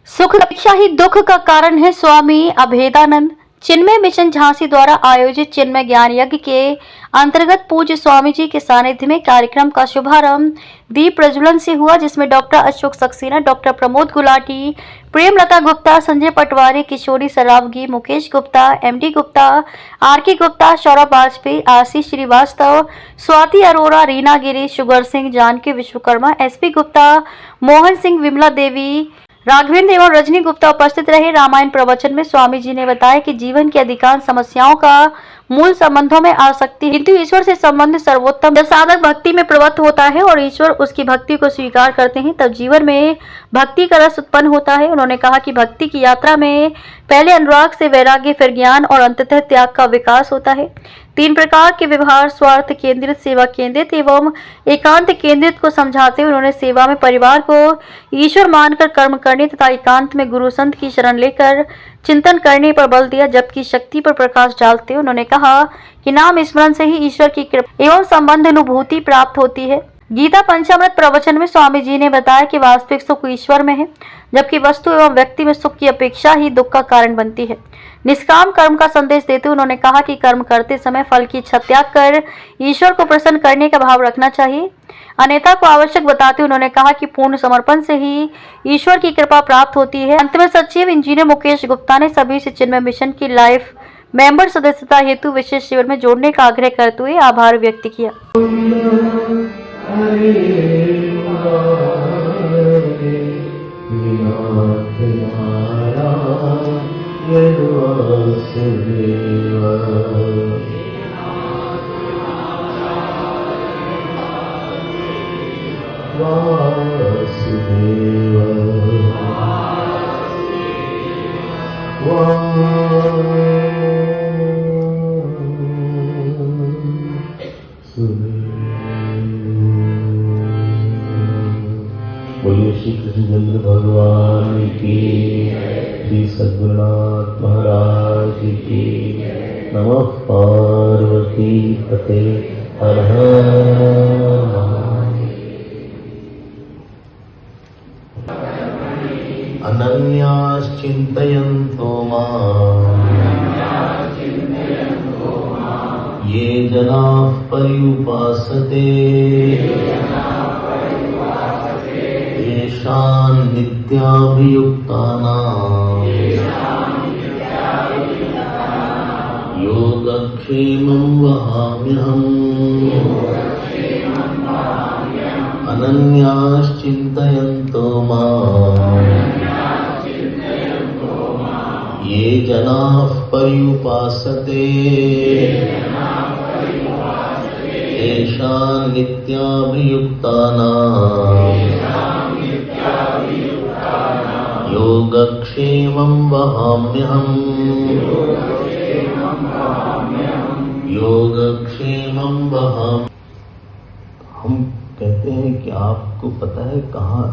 सुख अपेक्षा ही दुख का कारण है। स्वामी अभेदानंद चिन्मय मिशन झांसी द्वारा आयोजित चिन्मय ज्ञान यज्ञ के अंतर्गत पूज्य स्वामी जी के सानिध्य में कार्यक्रम का शुभारंभ दीप प्रज्वलन से हुआ, जिसमें डॉक्टर अशोक सक्सेना, डॉक्टर प्रमोद गुलाटी, प्रेमलता गुप्ता, संजय पटवारी, किशोरी सरावगी, मुकेश गुप्ता, एमडी गुप्ता, आरके गुप्ता, सौरभ वाजपेयी, आशीष श्रीवास्तव, स्वाति अरोरा, रीना गिरी, शुगर सिंह, जानकी विश्वकर्मा, एसपी गुप्ता, मोहन सिंह, विमला देवी, राघवेंद्र एवं रजनी गुप्ता उपस्थित रहे। रामायण प्रवचन में स्वामी जी ने बताया कि जीवन की अधिकांश समस्याओं का मूल संबंधों में आसक्ति है, किंतु ईश्वर से संबंध सर्वोत्तम। जब साधक भक्ति में प्रवृत्त होता है और ईश्वर उसकी भक्ति को स्वीकार करते हैं, तब जीवन में भक्ति का रस उत्पन्न होता है। उन्होंने कहा कि भक्ति की यात्रा में पहले अनुराग से वैराग्य, फिर ज्ञान और अंततः त्याग का विकास होता है। 3 प्रकार के व्यवहार, स्वार्थ केंद्रित, सेवा केंद्रित एवं एकांत केंद्रित को समझाते हुए उन्होंने सेवा में परिवार को ईश्वर मानकर कर्म करने तथा एकांत में गुरु संत की शरण लेकर चिंतन करने पर बल दिया, जबकि शक्ति पर प्रकाश डालते हुए उन्होंने कहा कि नाम स्मरण से ही ईश्वर की कृपा एवं संबंध अनुभूति प्राप्त होती है। गीता पंचामृत प्रवचन में स्वामी जी ने बताया कि वास्तविक सुख ईश्वर में है, जबकि वस्तु एवं व्यक्ति में सुख की अपेक्षा ही दुख का कारण बनती है। निष्काम कर्म का संदेश देते हुए उन्होंने कहा कि कर्म करते समय फल की इच्छा त्याग कर ईश्वर को प्रसन्न करने का भाव रखना चाहिए। अन्यथा को आवश्यक बताते हुए उन्होंने कहा कि पूर्ण समर्पण से ही ईश्वर की कृपा प्राप्त होती है। अंत में सचिव इंजीनियर मुकेश गुप्ता ने सभी से चिन्मय मिशन की लाइफ मेंबर सदस्यता हेतु विशेष शिविर में जोड़ने का आग्रह करते हुए आभार व्यक्त किया। बोलिए श्री कृष्णचंद्र भगवान की, श्री सद्गुरुनाथ महाराज की। नमः पार्वती पते हर हर। अनन्याश्चिन्तयन्तो माम् ये जनाः पर्युपासते येषां नित्याभियुक्तानां योगक्षेमं वहाम्यहम्। अनन्याश्चिन्तयन्तो माम् ये जनाः पर्युपासते येषां नित्याभियुक्तानां योगक्षेमं वहाम्यहम्। योगक्षेमं वहाम्यहम्। हम कहते हैं कि आपको पता है कहाँ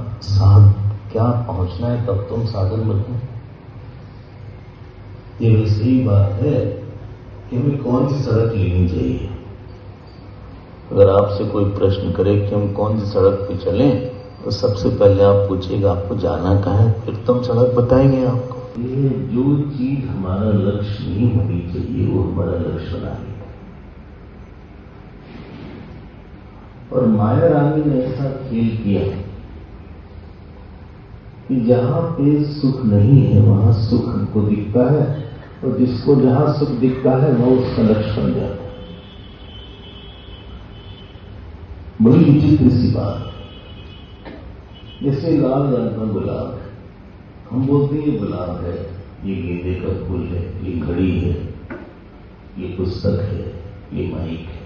क्या पहुंचना है, तब तुम साधन बनो। ये वैसे ही बात है कि हमें कौन सी सड़क लेनी चाहिए। अगर आपसे कोई प्रश्न करे कि हम कौन सी सड़क पे चलें, तो सबसे पहले आप पूछिएगा आपको जाना कहाँ है, फिर तुम सड़क बताएंगे आपको। ये जो चीज हमारा लक्ष्य नहीं होनी चाहिए वो हमारा लक्ष्य बनाएगी। और माया रानी ने ऐसा खेल किया कि जहां पे सुख नहीं है वहां सुख हमको दिखता है, और जिसको जहां सुख दिखता है वो उसका लक्ष्य बन जाता है। बड़ी विचित्र सी बात। जैसे लाल रंग का गुलाब है, हम बोलते हैं ये गुलाब है, ये गेंदे का फूल है, ये घड़ी है, ये पुस्तक है, ये माइक है।